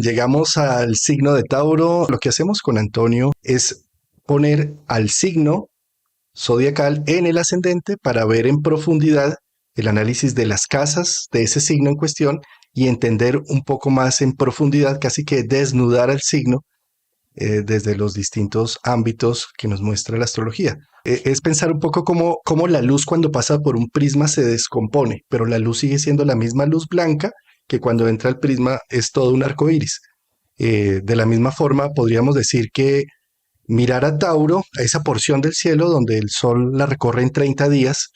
Llegamos al signo de Tauro. Lo que hacemos con Antonio es poner al signo zodiacal en el ascendente para ver en profundidad el análisis de las casas de ese signo en cuestión y entender un poco más en profundidad, casi que desnudar al signo desde los distintos ámbitos que nos muestra la astrología. Es pensar un poco cómo la luz cuando pasa por un prisma se descompone, pero la luz sigue siendo la misma luz blanca que cuando entra al prisma es todo un arco iris. De la misma forma, podríamos decir que mirar a Tauro, a esa porción del cielo donde el Sol la recorre en 30 días,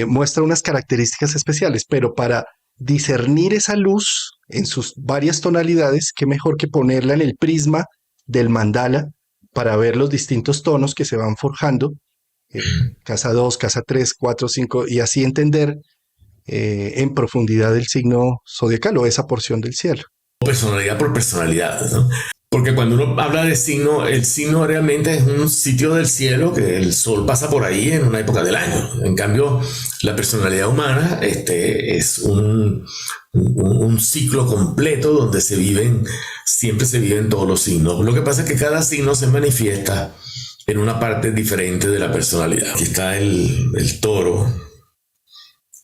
muestra unas características especiales, pero para discernir esa luz en sus varias tonalidades, qué mejor que ponerla en el prisma del mandala para ver los distintos tonos que se van forjando, casa 2, casa 3, 4, 5, y así entender en profundidad el signo zodiacal o esa porción del cielo. Personalidad por personalidad, ¿no? Porque cuando uno habla de signo, el signo realmente es un sitio del cielo que el sol pasa por ahí en una época del año. En cambio, la personalidad humana es un ciclo completo donde siempre se viven todos los signos. Lo que pasa es que cada signo se manifiesta en una parte diferente de la personalidad. Aquí está el toro,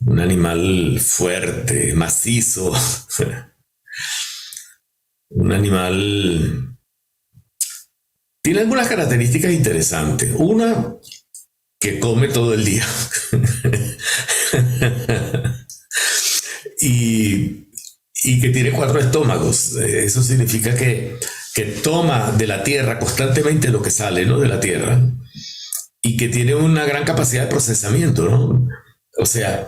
un animal fuerte, macizo. Un animal tiene algunas características interesantes. Una, que come todo el día. y que tiene 4 estómagos. Eso significa que toma de la tierra constantemente lo que sale, ¿no? De la tierra. Y que tiene una gran capacidad de procesamiento, ¿no? O sea,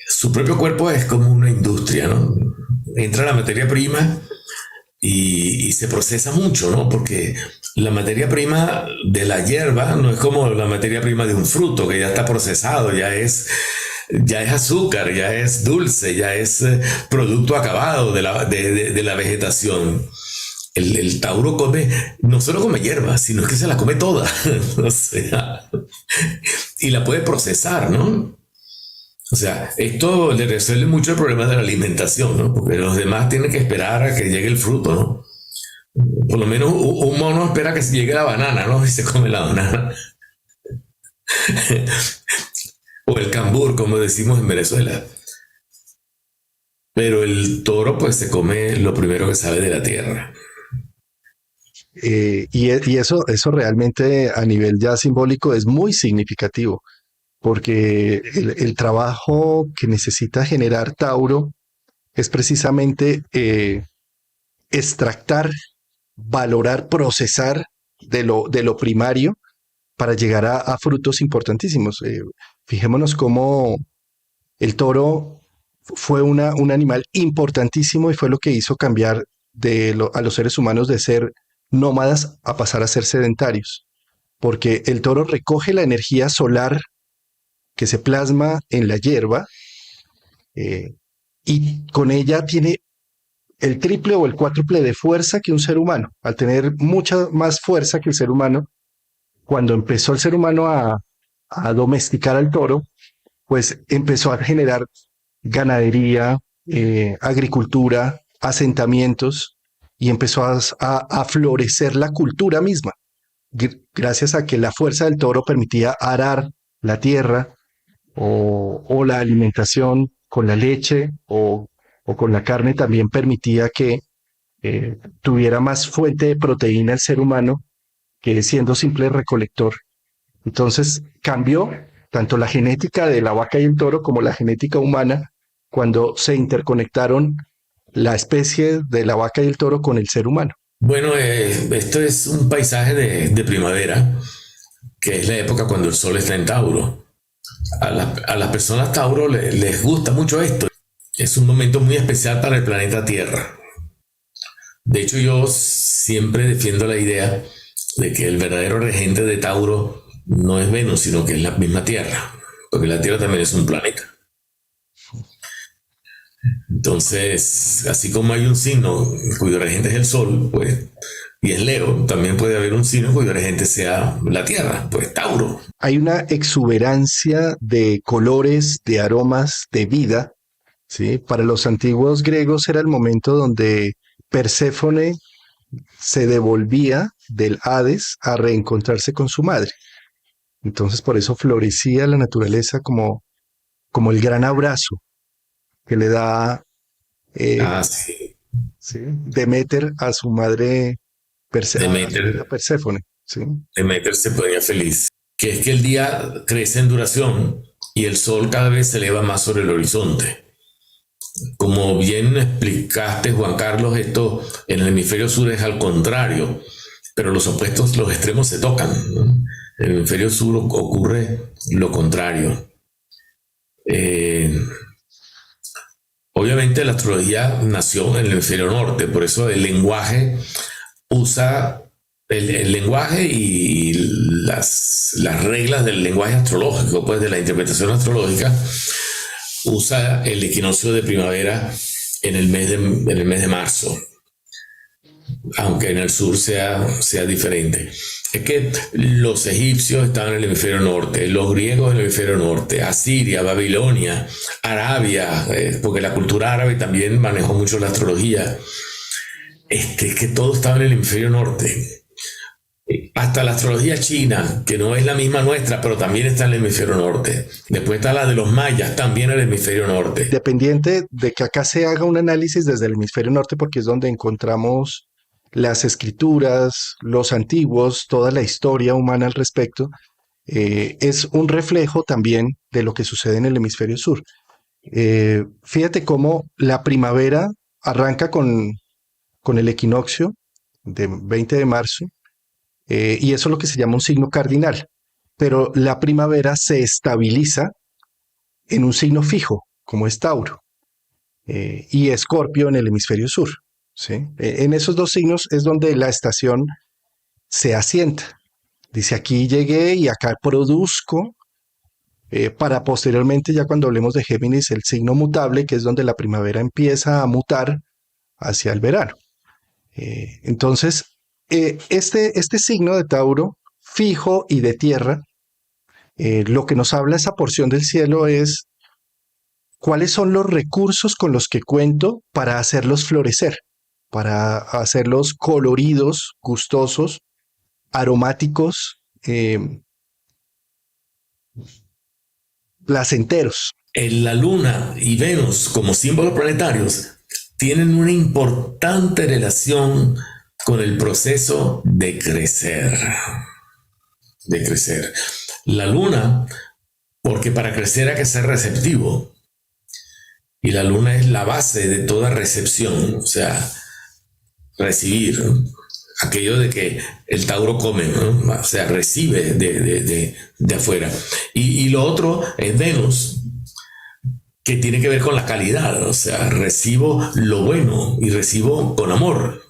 su propio cuerpo es como una industria, ¿no? Entra la materia prima y se procesa mucho, ¿no? Porque la materia prima de la hierba no es como la materia prima de un fruto que ya está procesado, ya es azúcar, ya es dulce, ya es producto acabado de la vegetación. El Tauro no solo come hierba, sino que se la come toda. O sea, y la puede procesar, ¿no? O sea, esto le resuelve mucho el problema de la alimentación, ¿no? Porque los demás tienen que esperar a que llegue el fruto, ¿no? Por lo menos un mono espera que llegue la banana, ¿no? Y se come la banana. O el cambur, como decimos en Venezuela. Pero el toro, pues, se come lo primero que sale de la tierra. Y eso realmente a nivel ya simbólico es muy significativo, porque el trabajo que necesita generar Tauro es precisamente extractar, valorar, procesar de lo primario para llegar a frutos importantísimos. Fijémonos cómo el toro fue un animal importantísimo y fue lo que hizo cambiar a los seres humanos de ser nómadas a pasar a ser sedentarios, porque el toro recoge la energía solar que se plasma en la hierba eh, y con ella tiene el triple o el cuádruple de fuerza que un ser humano. Al tener mucha más fuerza que el ser humano, cuando empezó el ser humano a domesticar al toro, pues empezó a generar ganadería, agricultura, asentamientos y empezó a florecer la cultura misma, gracias a que la fuerza del toro permitía arar la tierra o la alimentación con la leche o con la carne también permitía que tuviera más fuente de proteína el ser humano que siendo simple recolector. Entonces cambió tanto la genética de la vaca y el toro como la genética humana cuando se interconectaron la especie de la vaca y el toro con el ser humano. Bueno, esto es un paisaje de primavera, que es la época cuando el sol está en Tauro. A las personas Tauro les gusta mucho esto. Es un momento muy especial para el planeta Tierra. De hecho, yo siempre defiendo la idea de que el verdadero regente de Tauro no es Venus, sino que es la misma Tierra, porque la Tierra también es un planeta. Entonces, así como hay un signo cuyo regente es el Sol, pues, y es Leo, también puede haber un signo cuyo regente sea la Tierra, pues Tauro. Hay una exuberancia de colores, de aromas, de vida, ¿sí? Para los antiguos griegos era el momento donde Perséfone se devolvía del Hades a reencontrarse con su madre. Entonces por eso florecía la naturaleza como el gran abrazo que le da Ah, eh, sí. ¿sí? Deméter a su madre, a su hija Demeter, Perséfone. ¿Sí? Demeter se ponía feliz. Que es que el día crece en duración y el sol cada vez se eleva más sobre el horizonte. Como bien explicaste, Juan Carlos, esto en el hemisferio sur es al contrario, pero los opuestos, los extremos se tocan, ¿no? En el hemisferio sur ocurre lo contrario. Eh, Obviamente la astrología nació en el hemisferio norte, por eso el lenguaje usa el lenguaje y las reglas del lenguaje astrológico, pues de la interpretación astrológica, usa el equinoccio de primavera en el mes de marzo, aunque en el sur sea diferente. Es que los egipcios estaban en el hemisferio norte, los griegos en el hemisferio norte, Asiria, Babilonia, Arabia, porque la cultura árabe también manejó mucho la astrología, que todo estaba en el hemisferio norte. Hasta la astrología china, que no es la misma nuestra, pero también está en el hemisferio norte. Después está la de los mayas, también en el hemisferio norte. Independiente de que acá se haga un análisis desde el hemisferio norte, porque es donde encontramos las escrituras, los antiguos, toda la historia humana al respecto, es un reflejo también de lo que sucede en el hemisferio sur. Fíjate cómo la primavera arranca con el equinoccio de 20 de marzo, y eso es lo que se llama un signo cardinal, pero la primavera se estabiliza en un signo fijo, como es Tauro, y Escorpio en el hemisferio sur. ¿Sí? En esos dos signos es donde la estación se asienta. Dice, aquí llegué y acá produzco, para posteriormente, ya cuando hablemos de Géminis, el signo mutable, que es donde la primavera empieza a mutar hacia el verano. Entonces, este signo de Tauro, fijo y de tierra, lo que nos habla esa porción del cielo es cuáles son los recursos con los que cuento para hacerlos florecer, para hacerlos coloridos, gustosos, aromáticos, placenteros. La Luna y Venus como símbolos planetarios tienen una importante relación con el proceso de crecer. De crecer. La Luna, porque para crecer hay que ser receptivo. Y la Luna es la base de toda recepción, o sea, recibir, ¿no? Aquello de que el Tauro come, ¿no? O sea, recibe de afuera. Y lo otro es Venus, que tiene que ver con la calidad, o sea, recibo lo bueno y recibo con amor.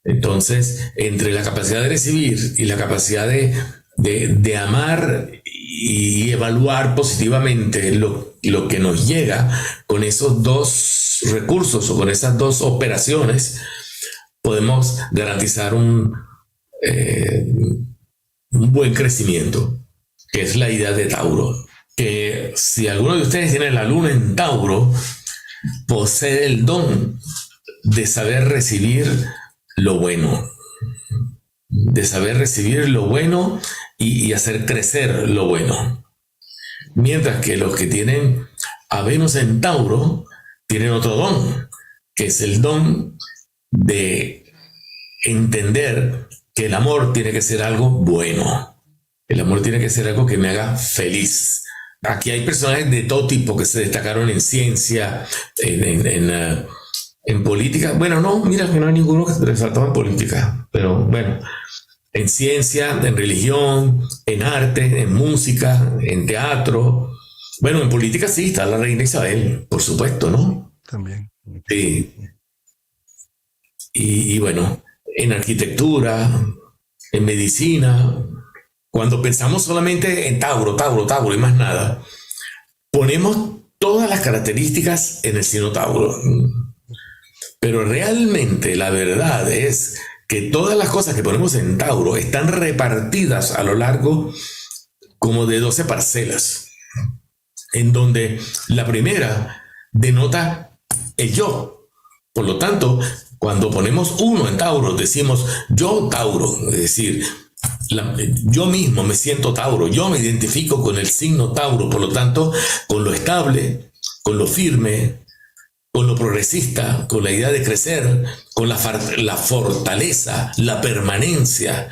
Entonces, entre la capacidad de recibir y la capacidad de amar y evaluar positivamente lo que nos llega con esos dos recursos o con esas dos operaciones, podemos garantizar un buen crecimiento, que es la idea de Tauro. Que si alguno de ustedes tiene la luna en Tauro, posee el don de saber recibir lo bueno, de saber recibir lo bueno y hacer crecer lo bueno. Mientras que los que tienen a Venus en Tauro tienen otro don, que es el don de entender que el amor tiene que ser algo bueno. El amor tiene que ser algo que me haga feliz. Aquí hay personajes de todo tipo que se destacaron en ciencia, en política. Bueno, no, mira que no hay ninguno que se resaltó en política, pero bueno, en ciencia, en religión, en arte, en música, en teatro. Bueno, en política sí, está la reina Isabel, por supuesto, ¿no? También. Sí. Y bueno, en arquitectura, en medicina. Cuando pensamos solamente en Tauro, Tauro, Tauro y más nada, ponemos todas las características en el signo Tauro. Pero realmente la verdad es que todas las cosas que ponemos en Tauro están repartidas a lo largo como de 12 parcelas, en donde la primera denota el yo. Por lo tanto, Cuando ponemos uno en Tauro, decimos yo Tauro, es decir, yo mismo me siento Tauro, yo me identifico con el signo Tauro, por lo tanto, con lo estable, con lo firme, con lo progresista, con la idea de crecer, con la fortaleza, la permanencia.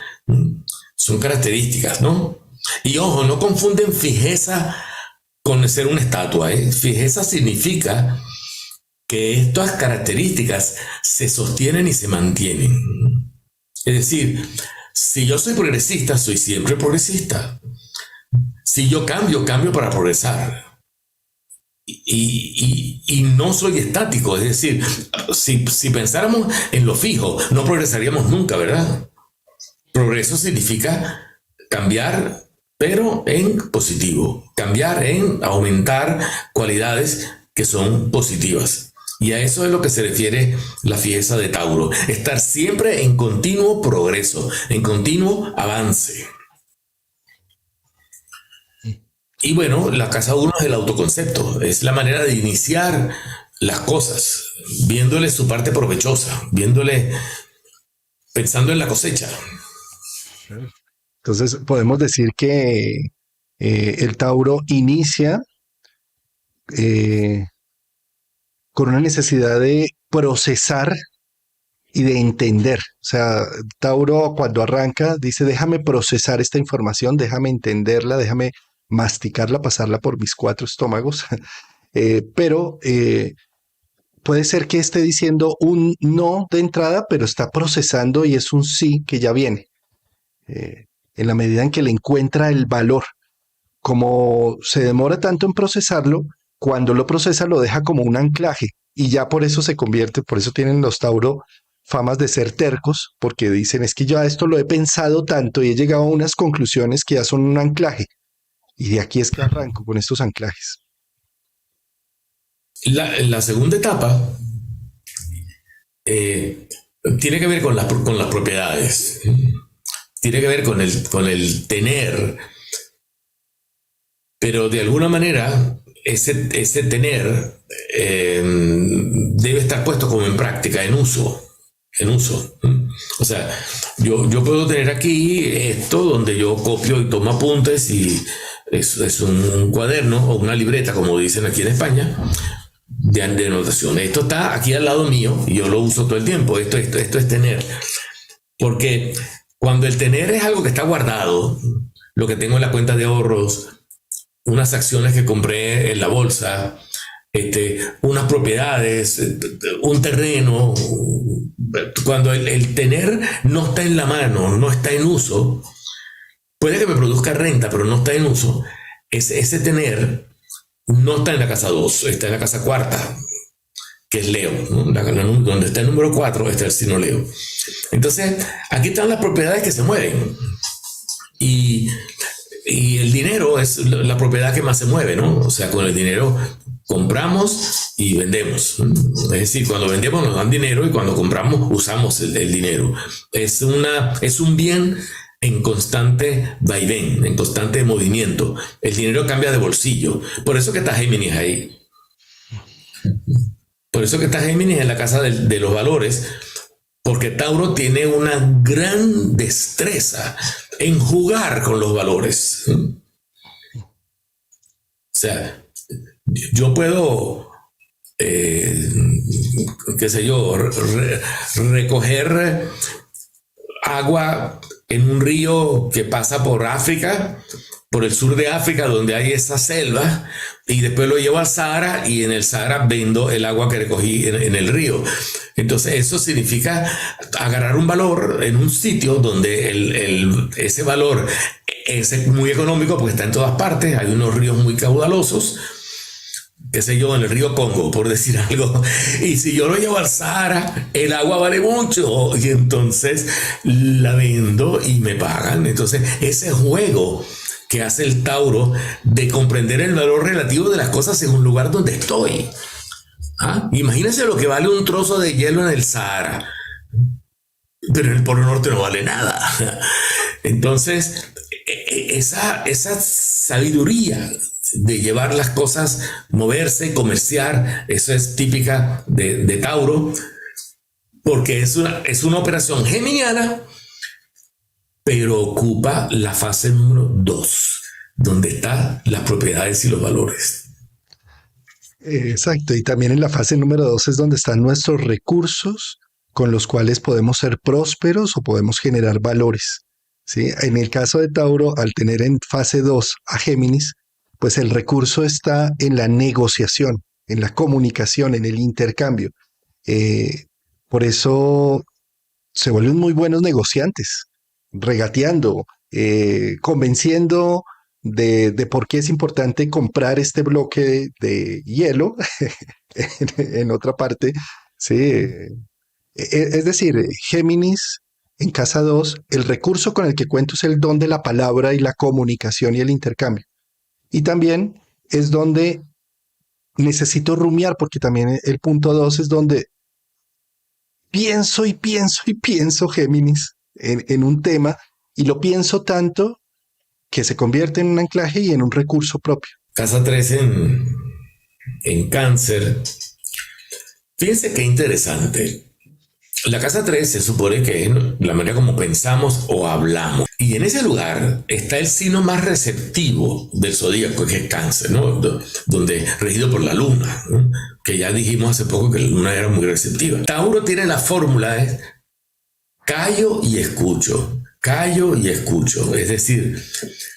Son características, ¿no? Y ojo, no confunden fijeza con ser una estatua, ¿eh? Fijeza significa que estas características se sostienen y se mantienen. Es decir, si yo soy progresista, soy siempre progresista. Si yo cambio, cambio para progresar. Y no soy estático, es decir, si pensáramos en lo fijo, no progresaríamos nunca, ¿verdad? Progreso significa cambiar, pero en positivo, cambiar en aumentar cualidades que son positivas. Y a eso es lo que se refiere la fijeza de Tauro, estar siempre en continuo progreso, en continuo avance. Y bueno, la casa 1 es el autoconcepto, es la manera de iniciar las cosas, viéndole su parte provechosa, pensando en la cosecha. Entonces podemos decir que el Tauro inicia con una necesidad de procesar y de entender. O sea, Tauro cuando arranca dice, déjame procesar esta información, déjame entenderla, déjame masticarla, pasarla por mis 4 estómagos, pero puede ser que esté diciendo un no de entrada, pero está procesando y es un sí que ya viene, en la medida en que le encuentra el valor. Como se demora tanto en procesarlo, cuando lo procesa lo deja como un anclaje y ya por eso se convierte, por eso tienen los Tauro famas de ser tercos, porque dicen, es que yo a esto lo he pensado tanto y he llegado a unas conclusiones que ya son un anclaje. Y de aquí es que arranco con estos anclajes. La segunda etapa tiene que ver con las propiedades, tiene que ver con el tener, pero de alguna manera ese tener debe estar puesto como en práctica, en uso. O sea, yo puedo tener aquí esto donde yo copio y tomo apuntes y es un cuaderno o una libreta, como dicen aquí en España, de anotación. Esto está aquí al lado mío y yo lo uso todo el tiempo. Esto es tener. Porque cuando el tener es algo que está guardado, lo que tengo en la cuenta de ahorros, unas acciones que compré en la bolsa, unas propiedades, un terreno, cuando el tener no está en la mano, no está en uso, puede que me produzca renta, pero no está en uso. Ese tener no está en la casa 2, está en la casa 4, que es Leo, ¿no? Donde está el número 4 está el signo Leo. Entonces, aquí están las propiedades que se mueven. Y el dinero es la propiedad que más se mueve, ¿no? O sea, con el dinero compramos y vendemos. Es decir, cuando vendemos nos dan dinero y cuando compramos usamos el dinero. Es un bien en constante vaivén, en constante movimiento. El dinero cambia de bolsillo. Por eso que está Géminis ahí. Por eso que está Géminis en la casa de los valores, porque Tauro tiene una gran destreza en jugar con los valores. O sea, yo puedo, qué sé yo, recoger agua en un río que pasa por África, por el sur de África, donde hay esa selva, y después lo llevo al Sahara y en el Sahara vendo el agua que recogí en el río. Entonces eso significa agarrar un valor en un sitio donde ese valor es muy económico porque está en todas partes, hay unos ríos muy caudalosos, qué sé yo, en el río Congo, por decir algo, y si yo lo llevo al Sahara, el agua vale mucho, y entonces la vendo y me pagan. Entonces ese juego que hace el Tauro de comprender el valor relativo de las cosas en un lugar donde estoy. Imagínense lo que vale un trozo de hielo en el Sahara, pero en el Polo Norte no vale nada. Entonces, esa sabiduría de llevar las cosas, moverse, comerciar, eso es típica de Tauro. porque es una operación geminiana, pero ocupa la fase número 2, donde están las propiedades y los valores. Exacto, y también en la fase número 2 es donde están nuestros recursos con los cuales podemos ser prósperos o podemos generar valores. ¿Sí? En el caso de Tauro, al tener en fase 2 a Géminis, pues el recurso está en la negociación, en la comunicación, en el intercambio. Eh, por eso se vuelven muy buenos negociantes, regateando, convenciendo de por qué es importante comprar este bloque de hielo en otra parte. Sí, es decir, Géminis en casa 2, el recurso con el que cuento es el don de la palabra y la comunicación y el intercambio. Y también es donde necesito rumiar, porque también el punto 2 es donde pienso y pienso y pienso, Géminis, en un tema, y lo pienso tanto que se convierte en un anclaje y en un recurso propio. Casa 3 en Cáncer. Fíjense qué interesante. La casa 3 se supone que es la manera como pensamos o hablamos. Y en ese lugar está el signo más receptivo del zodíaco, que es Cáncer, ¿no? Donde regido por la luna, ¿no? Que ya dijimos hace poco que la luna era muy receptiva. Tauro tiene la fórmula de callo y escucho, callo y escucho. Es decir,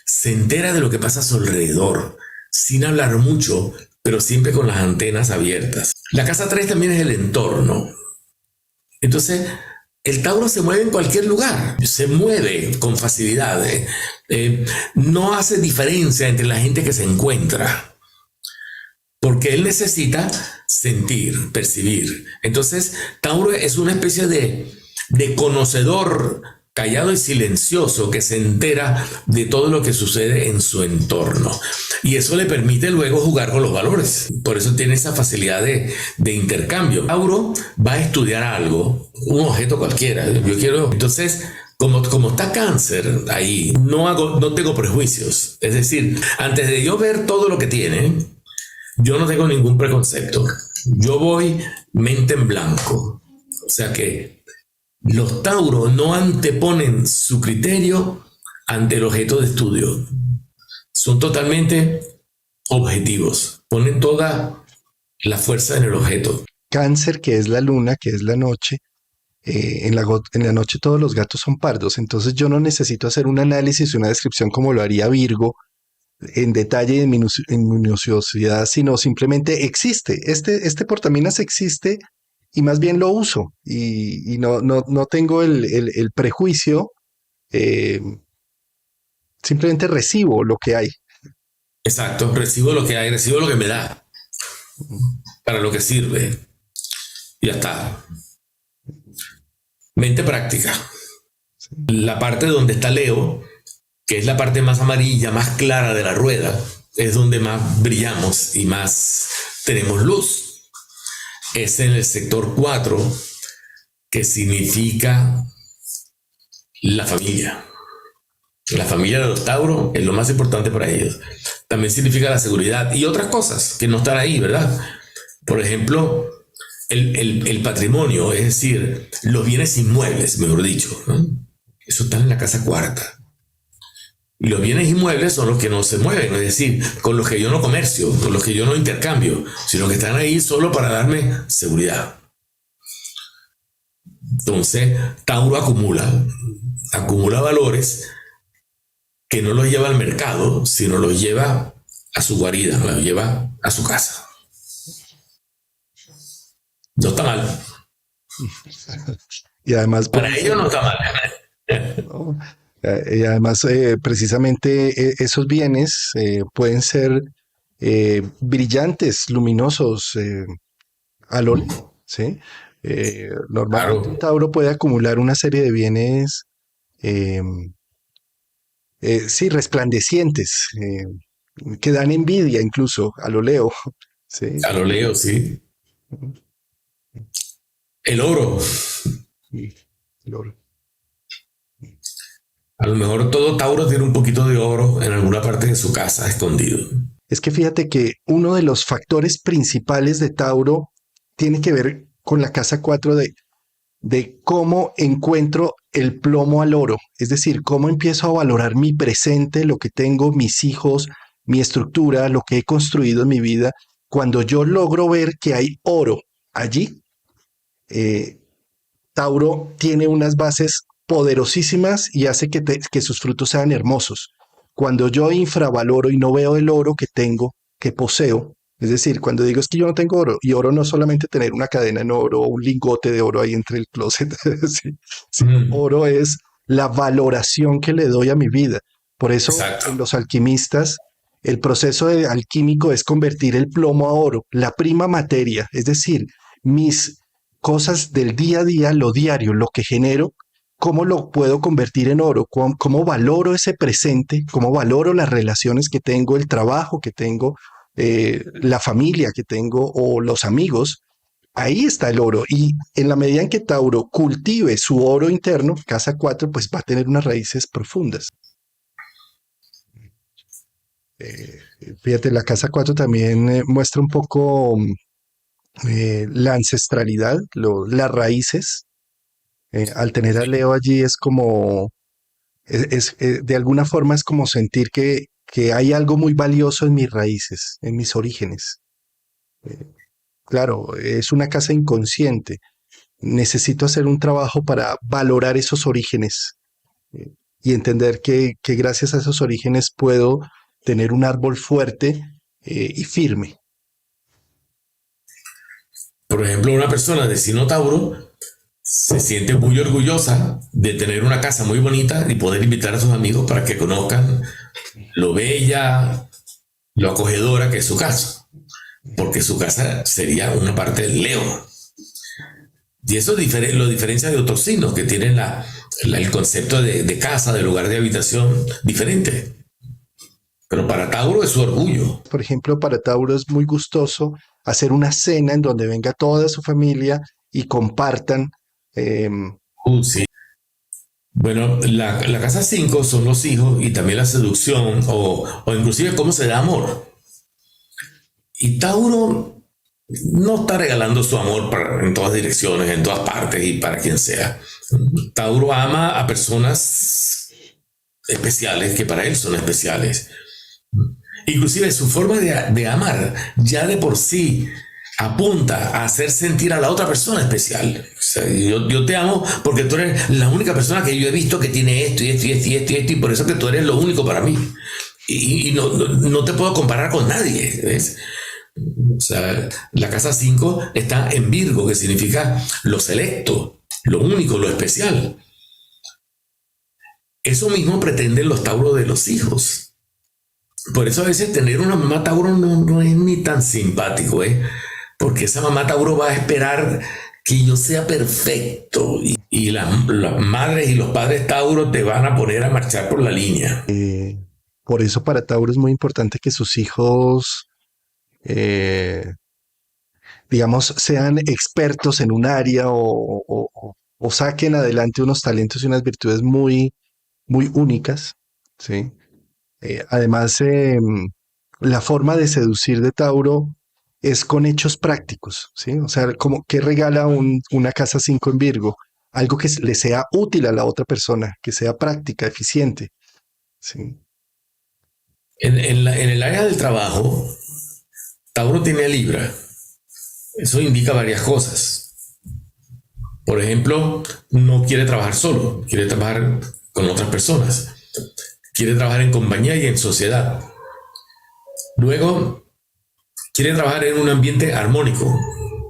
se entera de lo que pasa a su alrededor, sin hablar mucho, pero siempre con las antenas abiertas. La casa 3 también es el entorno. Entonces, el Tauro se mueve en cualquier lugar, se mueve con facilidad, no hace diferencia entre la gente que se encuentra, porque él necesita sentir, percibir. Entonces, Tauro es una especie de conocedor callado y silencioso que se entera de todo lo que sucede en su entorno. Y eso le permite luego jugar con los valores. Por eso tiene esa facilidad de intercambio. Tauro va a estudiar algo, un objeto cualquiera. Yo quiero... Entonces, como está Cáncer ahí, no tengo prejuicios. Es decir, antes de yo ver todo lo que tiene, yo no tengo ningún preconcepto. Yo voy mente en blanco. O sea que los Tauros no anteponen su criterio ante el objeto de estudio. Son totalmente objetivos. Ponen toda la fuerza en el objeto. Cáncer, que es la luna, que es la noche, en la noche todos los gatos son pardos, entonces yo no necesito hacer un análisis, una descripción como lo haría Virgo, en detalle y en minuciosidad, sino simplemente existe. Este portaminas existe y más bien lo uso y no tengo el prejuicio, eh, simplemente recibo lo que hay. Exacto, recibo lo que hay, recibo lo que me da, para lo que sirve. Y ya está. Mente práctica. La parte donde está Leo, que es la parte más amarilla, más clara de la rueda, es donde más brillamos y más tenemos luz. Es en el sector 4, que significa la familia. La familia de los Tauros es lo más importante para ellos. También significa la seguridad y otras cosas que no están ahí, ¿verdad? Por ejemplo, el patrimonio, es decir, los bienes inmuebles, mejor dicho, ¿no? Eso está en la casa 4. Y los bienes inmuebles son los que no se mueven, es decir, con los que yo no comercio, con los que yo no intercambio, sino que están ahí solo para darme seguridad. Entonces, Tauro acumula valores que no los lleva al mercado, sino los lleva a su guarida, los lleva a su casa. No está mal. Y además, para ellos no está mal. ¿no? Y además, precisamente esos bienes pueden ser brillantes, luminosos, al óleo, ¿sí? Normalmente Claro. un Tauro puede acumular una serie de bienes, eh, sí, resplandecientes, que dan envidia incluso a lo Leo, ¿sí? A lo leo, sí. El oro. Y el oro. A lo mejor todo Tauro tiene un poquito de oro en alguna parte de su casa escondido. Es que fíjate que uno de los factores principales de Tauro tiene que ver con la casa 4 de de cómo encuentro el plomo al oro, es decir, cómo empiezo a valorar mi presente, lo que tengo, mis hijos, mi estructura, lo que he construido en mi vida. Cuando yo logro ver que hay oro allí, eh, Tauro tiene unas bases poderosísimas y hace que sus frutos sean hermosos. Cuando yo infravaloro y no veo el oro que tengo, que poseo, es decir, cuando digo es que yo no tengo oro, y oro no solamente tener una cadena en oro o un lingote de oro ahí entre el closet, sí, sino Mm, oro es la valoración que le doy a mi vida. Por eso en exacto. los alquimistas, el proceso de alquímico es convertir el plomo a oro, la prima materia, es decir, mis cosas del día a día, lo diario, lo que genero, cómo lo puedo convertir en oro, cómo valoro ese presente, cómo valoro las relaciones que tengo, el trabajo que tengo, la familia que tengo o los amigos. Ahí está el oro. Y en la medida en que Tauro cultive su oro interno, casa 4 pues va a tener unas raíces profundas. Eh, Fíjate, la casa 4 también muestra un poco la ancestralidad, las raíces. Al tener a Leo allí es como, de alguna forma es como sentir que hay algo muy valioso en mis raíces, en mis orígenes. Claro, es una casa inconsciente. Necesito hacer un trabajo para valorar esos orígenes eh, y entender que gracias a esos orígenes puedo tener un árbol fuerte y firme. Por ejemplo, una persona de signo Tauro se siente muy orgullosa de tener una casa muy bonita y poder invitar a sus amigos para que conozcan lo bella, lo acogedora que es su casa, porque su casa sería una parte del Leo. Y eso lo diferencia de otros signos que tienen el concepto de casa, de lugar de habitación diferente. Pero para Tauro es su orgullo. Por ejemplo, para Tauro es muy gustoso hacer una cena en donde venga toda su familia y compartan. em, Sí. Bueno, la casa 5 son los hijos y también la seducción o inclusive cómo se da amor. Y Tauro no está regalando su amor en todas direcciones, en todas partes y para quien sea. Tauro ama a personas especiales que para él son especiales. Inclusive su forma de amar ya de por sí apunta a hacer sentir a la otra persona especial. O sea, yo te amo porque tú eres la única persona que yo he visto que tiene esto y esto y esto y esto y esto y por eso que tú eres lo único para mí. Y no te puedo comparar con nadie. ¿Ves? O sea, la casa 5 está en Virgo, que significa lo selecto, lo único, lo especial. Eso mismo pretenden los Tauros de los hijos. Por eso a veces tener una mamá Tauro no es ni tan simpático, ¿eh? Porque esa mamá Tauro va a esperar que yo sea perfecto y las madres y los padres Tauro te van a poner a marchar por la línea. por eso para Tauro es muy importante que sus hijos, eh, digamos, sean expertos en un área o saquen adelante unos talentos y unas virtudes muy únicas, ¿sí? Además, la forma de seducir de Tauro es con hechos prácticos, ¿sí? O sea, como que regala una casa 5 en Virgo, algo que le sea útil a la otra persona, que sea práctica, eficiente, ¿sí? En el área del trabajo, Tauro tiene a Libra. Eso indica varias cosas. Por ejemplo, no quiere trabajar solo, quiere trabajar con otras personas. Quiere trabajar en compañía y en sociedad. Luego, quiere trabajar en un ambiente armónico,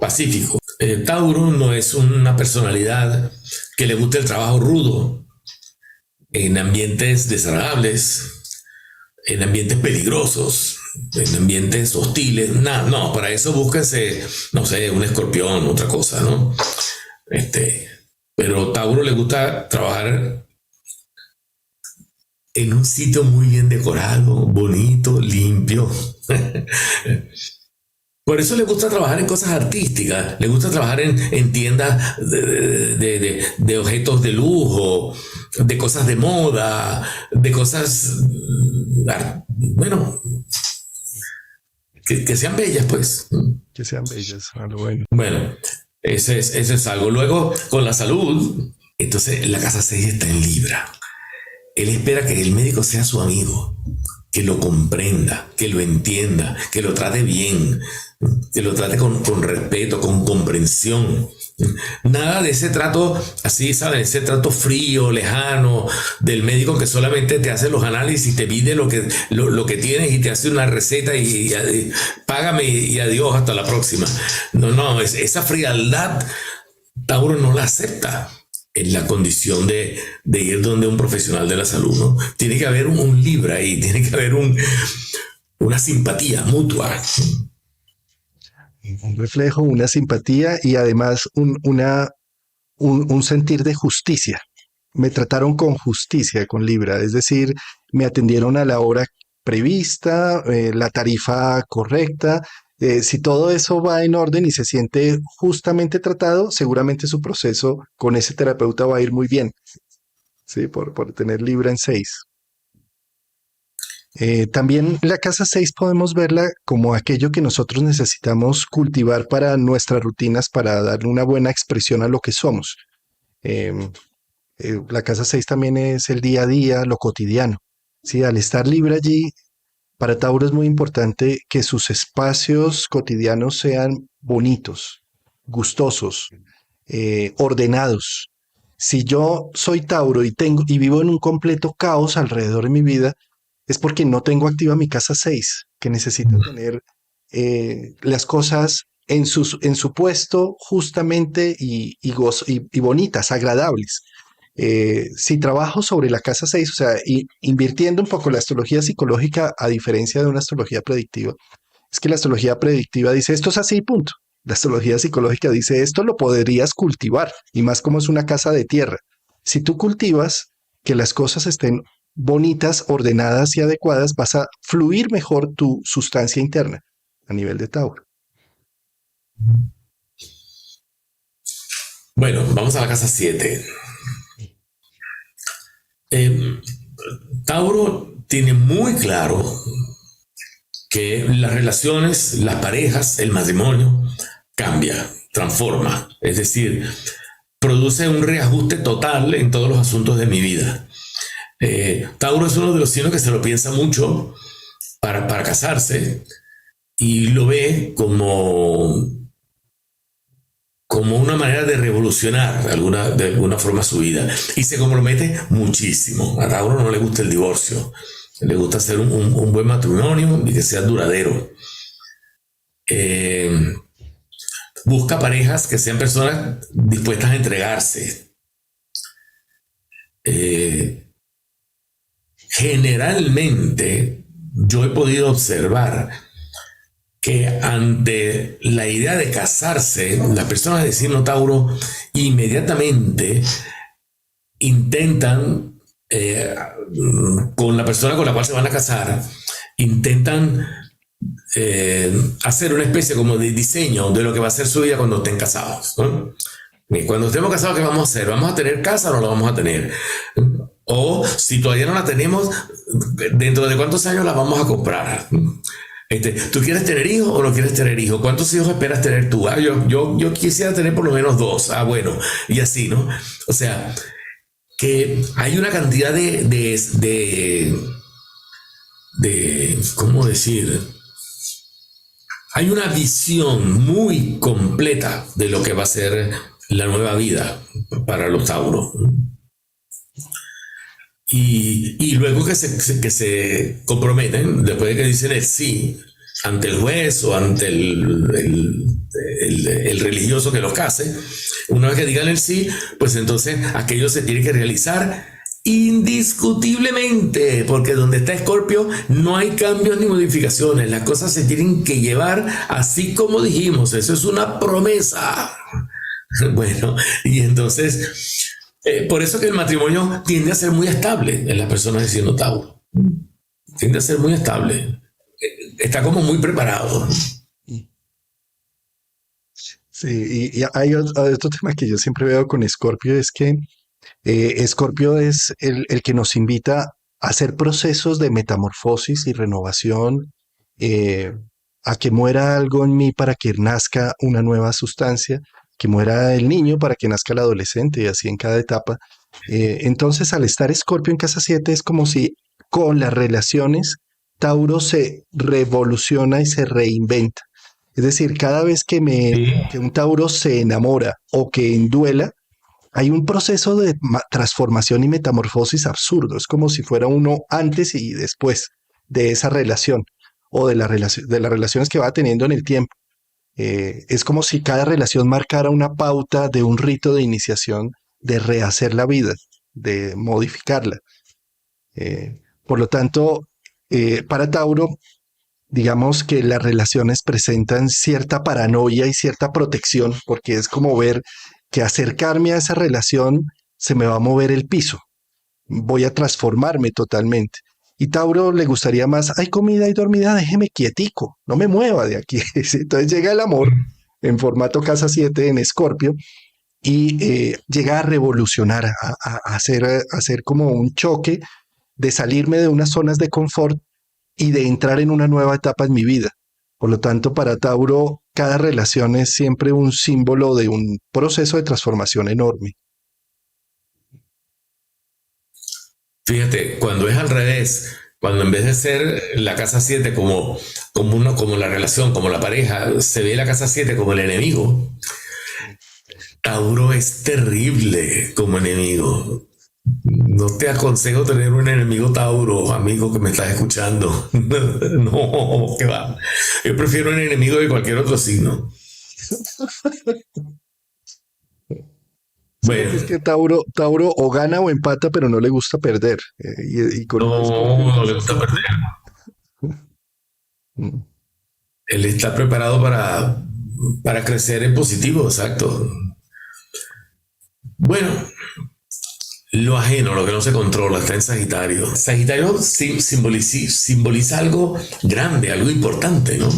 pacífico. Tauro no es una personalidad que le guste el trabajo rudo, en ambientes desagradables, en ambientes peligrosos, en ambientes hostiles. No, para eso búsquense, no sé, un escorpión, otra cosa, ¿no? Pero Tauro le gusta trabajar en un sitio muy bien decorado, bonito, limpio. Por eso le gusta trabajar en cosas artísticas, le gusta trabajar en tiendas de objetos de lujo, de cosas de moda, de cosas, bueno, que sean bellas, pues. Que sean bellas, a lo bueno. Bueno, Ese es algo. Luego, con la salud, entonces la casa 6 está en Libra. Él espera que el médico sea su amigo, que lo comprenda, que lo entienda, que lo trate bien, que lo trate con respeto, con comprensión. Nada de ese trato así, ¿sabes? Ese trato frío, lejano del médico que solamente te hace los análisis, te pide lo que tienes y te hace una receta y págame y adiós, hasta la próxima. No, esa frialdad Tauro no la acepta en la condición de ir donde un profesional de la salud, ¿no? Tiene que haber un Libra ahí, tiene que haber una simpatía mutua. Un reflejo, una simpatía y además un sentir de justicia. Me trataron con justicia con Libra, es decir, me atendieron a la hora prevista, la tarifa correcta. Si todo eso va en orden y se siente justamente tratado, seguramente su proceso con ese terapeuta va a ir muy bien, ¿sí? Por tener Libra en 6. También la casa 6 podemos verla como aquello que nosotros necesitamos cultivar para nuestras rutinas, para darle una buena expresión a lo que somos. Em, la casa 6 también es el día a día, lo cotidiano. Sí, al estar libre allí, para Tauro es muy importante que sus espacios cotidianos sean bonitos, gustosos, ordenados. Si yo soy Tauro y vivo en un completo caos alrededor de mi vida, es porque no tengo activa mi casa 6, que necesita tener las cosas en su puesto justamente y bonitas, agradables. Si trabajo sobre la casa 6, o sea, invirtiendo un poco la astrología psicológica a diferencia de una astrología predictiva, es que la astrología predictiva dice esto es así, punto. La astrología psicológica dice esto lo podrías cultivar, y más como es una casa de tierra. Si tú cultivas que las cosas estén bonitas, ordenadas y adecuadas, vas a fluir mejor tu sustancia interna a nivel de Tauro. Bueno, vamos a la casa 7. Eh, Tauro tiene muy claro que las relaciones, las parejas, el matrimonio cambia, transforma, es decir, produce un reajuste total en todos los asuntos de mi vida. Tauro es uno de los signos que se lo piensa mucho para casarse y lo ve como una manera de revolucionar de alguna forma su vida y se compromete muchísimo. A Tauro no le gusta el divorcio, le gusta hacer un buen matrimonio y que sea duradero. Busca parejas que sean personas dispuestas a entregarse. Generalmente yo he podido observar que ante la idea de casarse, las personas de signo Tauro inmediatamente intentan, con la persona con la cual se van a casar, intentan hacer una especie como de diseño de lo que va a ser su vida cuando estén casados, ¿no? Y cuando estemos casados, ¿qué vamos a hacer? ¿Vamos a tener casa o no la vamos a tener? O si todavía no la tenemos, ¿dentro de cuántos años la vamos a comprar? ¿Tú quieres tener hijos o no quieres tener hijos? ¿Cuántos hijos esperas tener tú? Yo quisiera tener por lo menos 2. Bueno, y así, ¿no? O sea, que hay una cantidad ¿cómo decir? Hay una visión muy completa de lo que va a ser la nueva vida para los Tauros. Y luego que se comprometen, después de que dicen el sí ante el juez o ante el religioso que los case, una vez que digan el sí, pues entonces aquello se tiene que realizar indiscutiblemente, porque donde está Escorpio no hay cambios ni modificaciones, las cosas se tienen que llevar así como dijimos, eso es una promesa. Bueno, y entonces por eso que el matrimonio tiende a ser muy estable en las personas de signo Tauro. Tiende a ser muy estable. Está como muy preparado. Sí, y hay otro tema que yo siempre veo con Escorpio, es que Escorpio es el que nos invita a hacer procesos de metamorfosis y renovación, a que muera algo en mí para que nazca una nueva sustancia. que muera el niño para que nazca el adolescente y así en cada etapa. Entonces, al estar Escorpio en casa 7 es como si con las relaciones Tauro se revoluciona y se reinventa. Es decir, cada vez Sí. que un Tauro se enamora o que enduela, hay un proceso de transformación y metamorfosis absurdo. Es como si fuera uno antes y después de esa relación o de, de las relaciones que va teniendo en el tiempo. Es como si cada relación marcara una pauta de un rito de iniciación, de rehacer la vida, de modificarla. Por lo tanto, para Tauro, digamos que las relaciones presentan cierta paranoia y cierta protección, porque es como ver que acercarme a esa relación se me va a mover el piso, voy a transformarme totalmente. Y Tauro le gustaría más, hay comida y dormida, déjeme quietico, no me mueva de aquí. Entonces llega el amor en formato casa 7 en Escorpio y llega a revolucionar, a hacer como un choque de salirme de unas zonas de confort y de entrar en una nueva etapa en mi vida. Por lo tanto, para Tauro, cada relación es siempre un símbolo de un proceso de transformación enorme. Fíjate, cuando es al revés, cuando en vez de ser la casa 7 como la relación, como la pareja, se ve la casa 7 como el enemigo, Tauro es terrible como enemigo. No te aconsejo tener un enemigo Tauro, amigo que me estás escuchando. No, que va. Yo prefiero un enemigo de cualquier otro signo. Sí, porque es Bueno, que Tauro o gana o empata, pero no le gusta perder. Y con un Escorpio en no, no le casa gusta 7. perder. Mm. Él está preparado para crecer en positivo, exacto. Bueno, lo ajeno, lo que no se controla, está en Sagitario. Sagitario simboliza algo grande, algo importante, ¿no?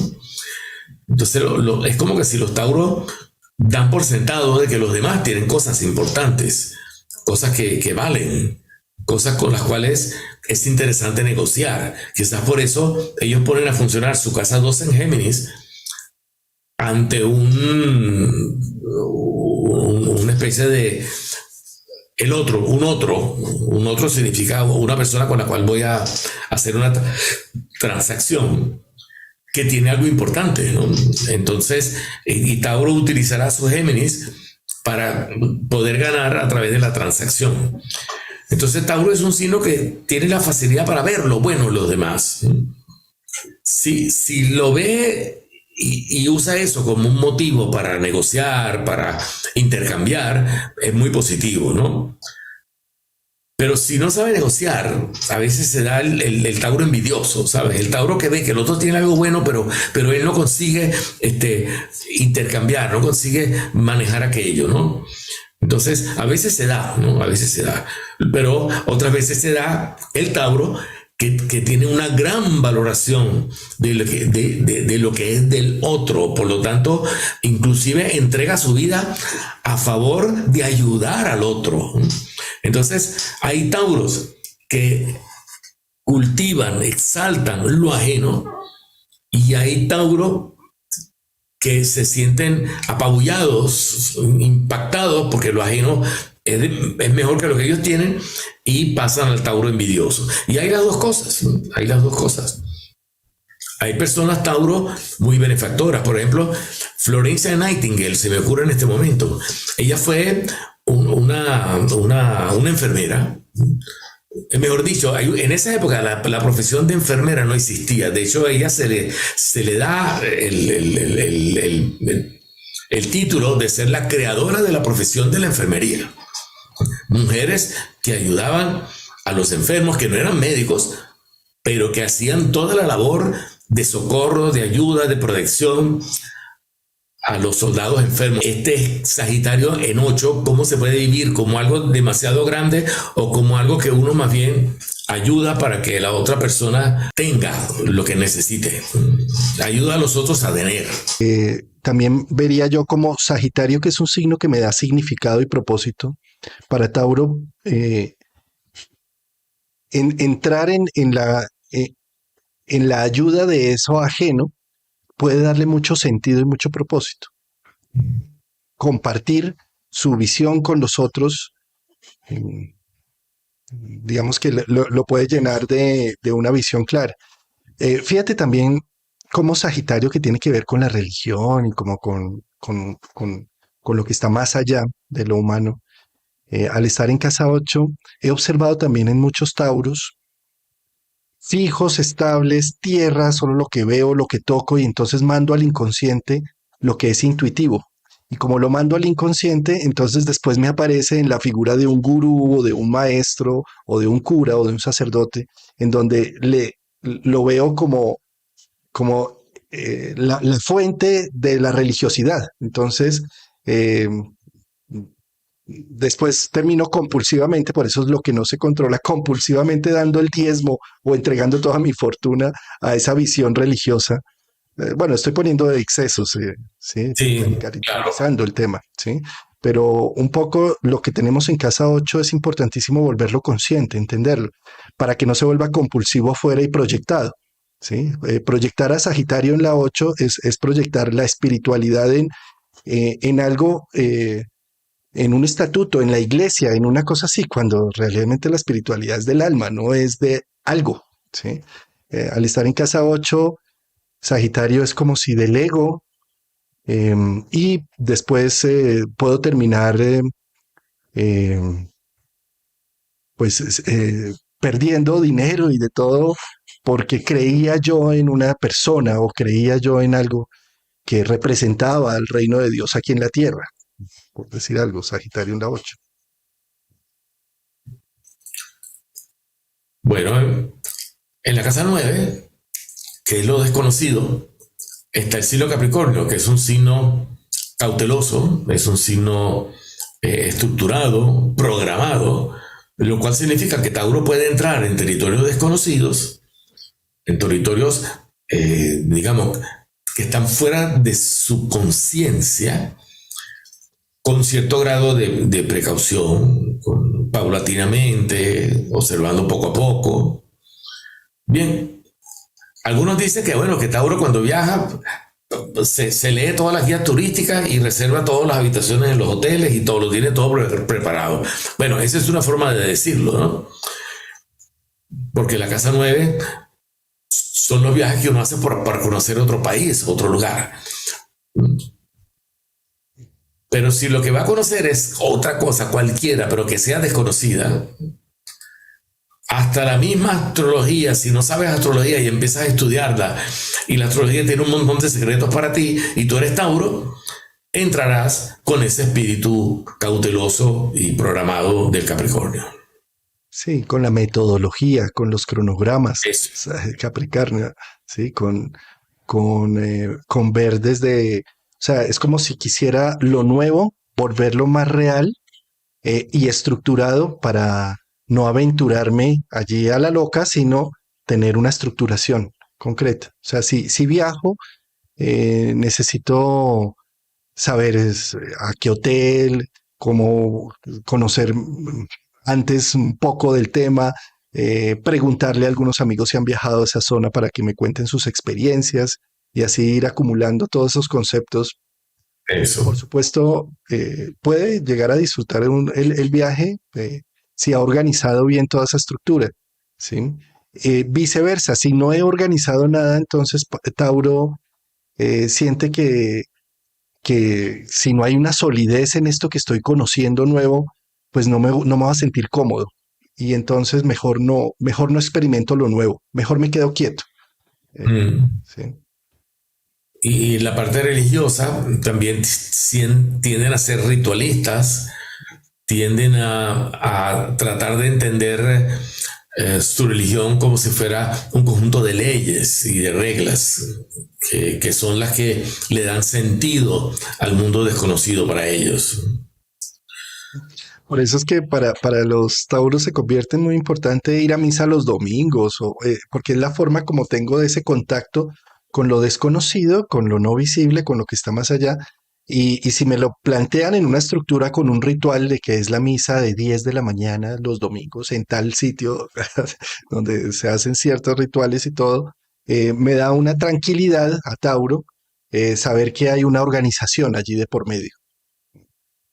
Entonces es como que si los Tauros dan por sentado de que los demás tienen cosas importantes, cosas que valen, cosas con las cuales es interesante negociar. Quizás por eso ellos ponen a funcionar su casa 2 en Géminis ante una especie de un otro significa una persona con la cual voy a hacer una transacción que tiene algo importante, ¿no? Entonces, y Tauro utilizará su Géminis para poder ganar a través de la transacción. Entonces, Tauro es un signo que tiene la facilidad para ver lo bueno en los demás. Si lo ve y usa eso como un motivo para negociar, para intercambiar, es muy positivo, ¿no? Pero si no sabe negociar, a veces se da el Tauro envidioso, ¿sabes? El Tauro que ve que el otro tiene algo bueno, pero él no consigue intercambiar, no consigue manejar aquello, ¿no? Entonces, a veces se da, ¿no? A veces se da. Pero otras veces se da el Tauro que tiene una gran valoración de lo que es del otro. Por lo tanto, inclusive entrega su vida a favor de ayudar al otro. Entonces, hay Tauros que cultivan, exaltan lo ajeno y hay Tauros que se sienten apabullados, impactados porque lo ajeno es mejor que lo que ellos tienen y pasan al Tauro envidioso. Y hay las dos cosas, ¿no? Hay las dos cosas. Hay personas Tauro muy benefactoras. Por ejemplo, Florence Nightingale, se me ocurre en este momento. Ella fue una enfermera. Mejor dicho, en esa época la profesión de enfermera no existía. De hecho, a ella se le da el título de ser la creadora de la profesión de la enfermería. Mujeres que ayudaban a los enfermos, que no eran médicos, pero que hacían toda la labor de socorro, de ayuda, de protección a los soldados enfermos. Este Sagitario en 8, ¿cómo se puede vivir? ¿Como algo demasiado grande o como algo que uno más bien ayuda para que la otra persona tenga lo que necesite? Ayuda a los otros a tener. También vería yo como Sagitario, que es un signo que me da significado y propósito. Para Tauro, entrar en la ayuda de eso ajeno puede darle mucho sentido y mucho propósito. compartir su visión con los otros, digamos que lo puede llenar de una visión clara. Fíjate también cómo Sagitario, que tiene que ver con la religión y como con lo que está más allá de lo humano, al estar en casa 8, he observado también en muchos Tauros fijos, estables, tierra, solo lo que veo, lo que toco, y entonces mando al inconsciente lo que es intuitivo. Y como lo mando al inconsciente, entonces después me aparece en la figura de un gurú o de un maestro o de un cura o de un sacerdote, en donde lo veo como la fuente de la religiosidad. Entonces, eh, después termino compulsivamente, por eso es lo que no se controla, compulsivamente dando el diezmo o entregando toda mi fortuna a esa visión religiosa. Bueno, estoy poniendo de excesos, ¿sí? Sí, claro. Caricaturizando el tema, ¿sí? Pero un poco lo que tenemos en casa 8 es importantísimo volverlo consciente, entenderlo, para que no se vuelva compulsivo afuera y proyectado, ¿sí? Proyectar a Sagitario en la 8 es proyectar la espiritualidad en algo, en un estatuto, en la iglesia, en una cosa así, cuando realmente la espiritualidad es del alma, no es de algo, ¿sí? Al estar en casa 8, Sagitario es como si del ego, y después puedo terminar eh, pues perdiendo dinero y de todo porque creía yo en una persona o creía yo en algo que representaba al reino de Dios aquí en la tierra, por decir algo, Sagitario en la 8. Bueno, en la casa 9, que es lo desconocido, está el signo Capricornio, que es un signo cauteloso, es un signo estructurado, programado, lo cual significa que Tauro puede entrar en territorios desconocidos, en territorios, digamos, que están fuera de su conciencia, con cierto grado de precaución, paulatinamente, observando poco a poco. Bien, algunos dicen que, bueno, que Tauro cuando viaja se lee todas las guías turísticas y reserva todas las habitaciones en los hoteles y todo lo tiene todo preparado. Bueno, esa es una forma de decirlo, ¿no? Porque la casa 9 son los viajes que uno hace para conocer otro país, otro lugar. Pero si lo que va a conocer es otra cosa cualquiera, pero que sea desconocida, hasta la misma astrología, si no sabes astrología y empiezas a estudiarla, y la astrología tiene un montón de secretos para ti, y tú eres Tauro, entrarás con ese espíritu cauteloso y programado del Capricornio. Sí, con la metodología, con los cronogramas, Eso. Capricornio, sí, con ver desde, o sea, es como si quisiera lo nuevo, volverlo más real y estructurado para no aventurarme allí a la loca, sino tener una estructuración concreta. O sea, si viajo, necesito saber a qué hotel, cómo conocer antes un poco del tema, preguntarle a algunos amigos si han viajado a esa zona para que me cuenten sus experiencias y así ir acumulando todos esos conceptos. Por Eso. supuesto, puede llegar a disfrutar el viaje si ha organizado bien toda esa estructura, ¿sí? Viceversa, si no he organizado nada, entonces Tauro siente que si no hay una solidez en esto que estoy conociendo nuevo, pues no me va a sentir cómodo. Y entonces mejor no experimento lo nuevo, mejor me quedo quieto. Mm. Sí. Y la parte religiosa también tienden a ser ritualistas, tienden a tratar de entender su religión como si fuera un conjunto de leyes y de reglas que son las que le dan sentido al mundo desconocido para ellos. Por eso es que para los tauros se convierte en muy importante ir a misa los domingos, porque es la forma como tengo de ese contacto con lo desconocido, con lo no visible, con lo que está más allá. Y si me lo plantean en una estructura con un ritual de que es la misa de 10 de la mañana los domingos en tal sitio donde se hacen ciertos rituales y todo, me da una tranquilidad a Tauro saber que hay una organización allí de por medio.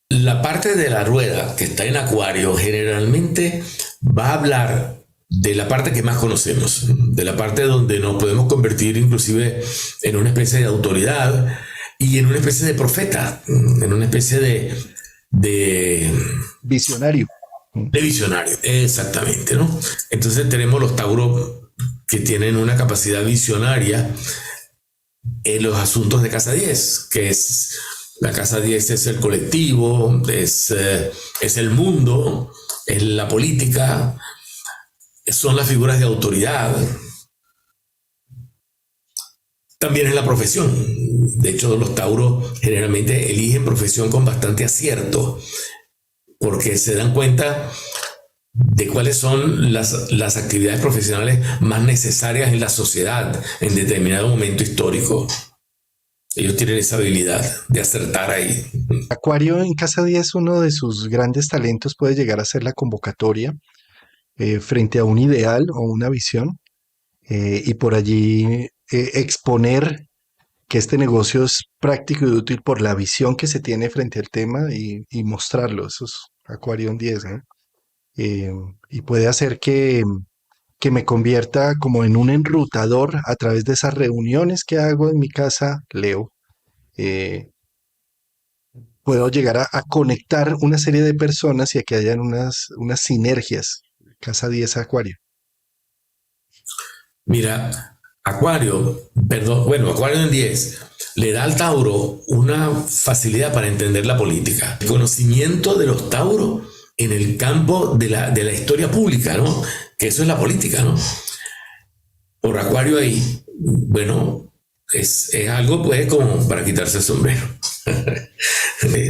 La parte de la rueda que está en Acuario generalmente va a hablar de la parte que más conocemos, de la parte donde nos podemos convertir inclusive en una especie de autoridad y en una especie de profeta, en una especie de, Visionario. de visionario, exactamente, ¿no? Entonces tenemos los Tauros que tienen una capacidad visionaria en los asuntos de Casa 10, que es la Casa 10 es el colectivo, es el mundo, es la política, son las figuras de autoridad, también es la profesión. De hecho, los Tauros generalmente eligen profesión con bastante acierto, porque se dan cuenta de cuáles son las actividades profesionales más necesarias en la sociedad en determinado momento histórico. Ellos tienen esa habilidad de acertar ahí. Acuario en Casa 10, uno de sus grandes talentos puede llegar a ser la convocatoria frente a un ideal o una visión y por allí exponer que este negocio es práctico y útil por la visión que se tiene frente al tema y mostrarlo. Eso es Acuario en 10, ¿no? Eh, y puede hacer que me convierta como en un enrutador a través de esas reuniones que hago en mi casa, Leo. eh, Puedo llegar a conectar una serie de personas y a que hayan unas sinergias. Casa 10 Acuario. Mira, Acuario, perdón, bueno, Acuario en 10 le da al Tauro una facilidad para entender la política. El conocimiento de los Tauros en el campo de la historia pública, ¿no? Que eso es la política, ¿no? Por Acuario ahí, bueno, es algo pues como para quitarse el sombrero.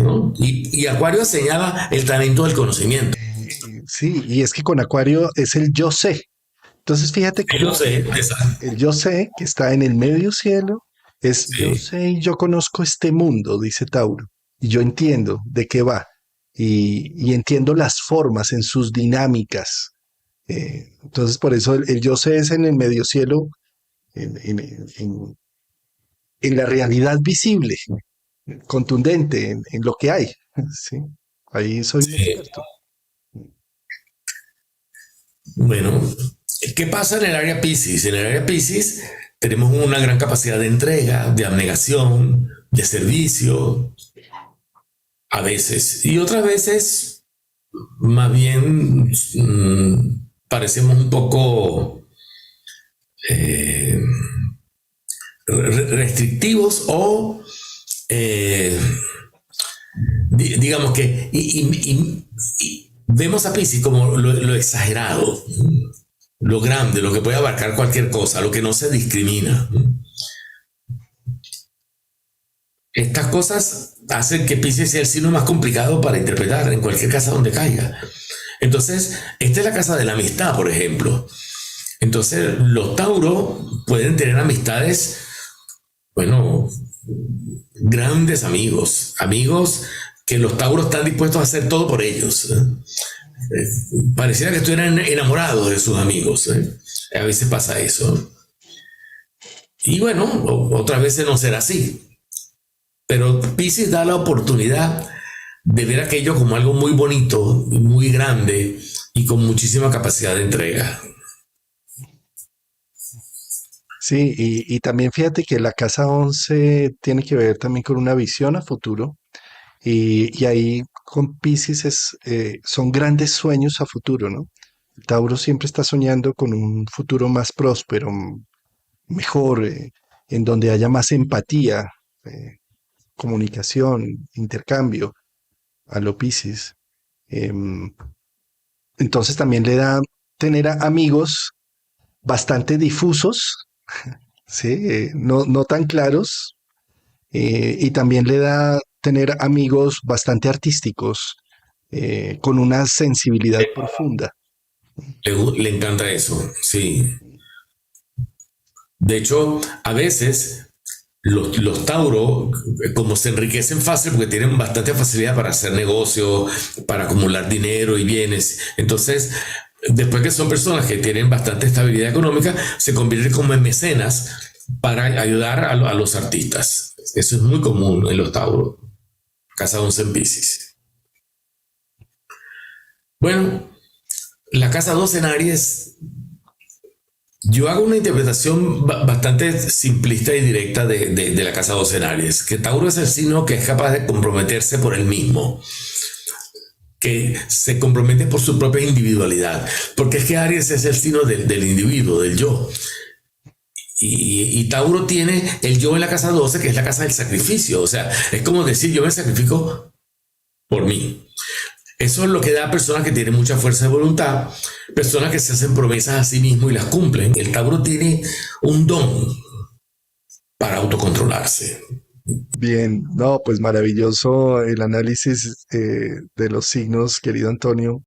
¿No? Y Acuario señala el talento del conocimiento. Sí, y es que con Acuario es el yo sé. Entonces fíjate Yo cómo sé, exacto. el yo sé que está en el medio cielo es yo Sí, sé y yo conozco este mundo, dice Tauro, y yo entiendo de qué va y entiendo las formas en sus dinámicas. Entonces por eso el yo sé es en el medio cielo, en, en- en- en la realidad visible, contundente, en lo que hay. ¿Sí? Ahí soy un sí. experto. Bueno, ¿qué pasa en el área Piscis? En el área Piscis tenemos una gran capacidad de entrega, de abnegación, de servicio, a veces. Y otras veces, más bien, parecemos un poco eh, restrictivos o eh, digamos que y vemos a Pisces como lo exagerado, lo grande, lo que puede abarcar cualquier cosa, lo que no se discrimina. Estas cosas hacen que Pisces sea el signo más complicado para interpretar en cualquier casa donde caiga. Entonces, esta es la casa de la amistad, por ejemplo. Entonces, los Tauros pueden tener amistades, bueno, grandes amigos, amigos que los Tauros están dispuestos a hacer todo por ellos. Pareciera que estuvieran enamorados de sus amigos. A veces pasa eso. Y bueno, otras veces no será así. Pero Pisces da la oportunidad de ver aquello como algo muy bonito, muy grande y con muchísima capacidad de entrega. Sí, y también fíjate que la casa 11 tiene que ver también con una visión a futuro y ahí con Piscis son grandes sueños a futuro, ¿no? Tauro siempre está soñando con un futuro más próspero, mejor, en donde haya más empatía, eh, comunicación, intercambio a lo Piscis. Em, entonces también le da tener amigos bastante difusos, ¿sí? No tan claros, y también le da tener amigos bastante artísticos, con una sensibilidad profunda. Le encanta eso, sí. De hecho, a veces los Tauros, como se enriquecen fácil porque tienen bastante facilidad para hacer negocios, para acumular dinero y bienes, entonces, después que son personas que tienen bastante estabilidad económica, se convierten como en mecenas para ayudar a los artistas. Eso es muy común en los Tauros, Casa 11 en Piscis. Bueno, la casa 2 en Aries, yo hago una interpretación bastante simplista y directa de la casa 2 en Aries, que Tauro es el signo que es capaz de comprometerse por él mismo, que se compromete por su propia individualidad, porque es que Aries es el signo del individuo, del yo. Y Tauro tiene el yo en la casa 12, que es la casa del sacrificio. O sea, es como decir, yo me sacrifico por mí. Eso es lo que da a personas que tienen mucha fuerza de voluntad, personas que se hacen promesas a sí mismos y las cumplen. El Tauro tiene un don para autocontrolarse. Bien, no, pues maravilloso el análisis de los signos, querido Antonio.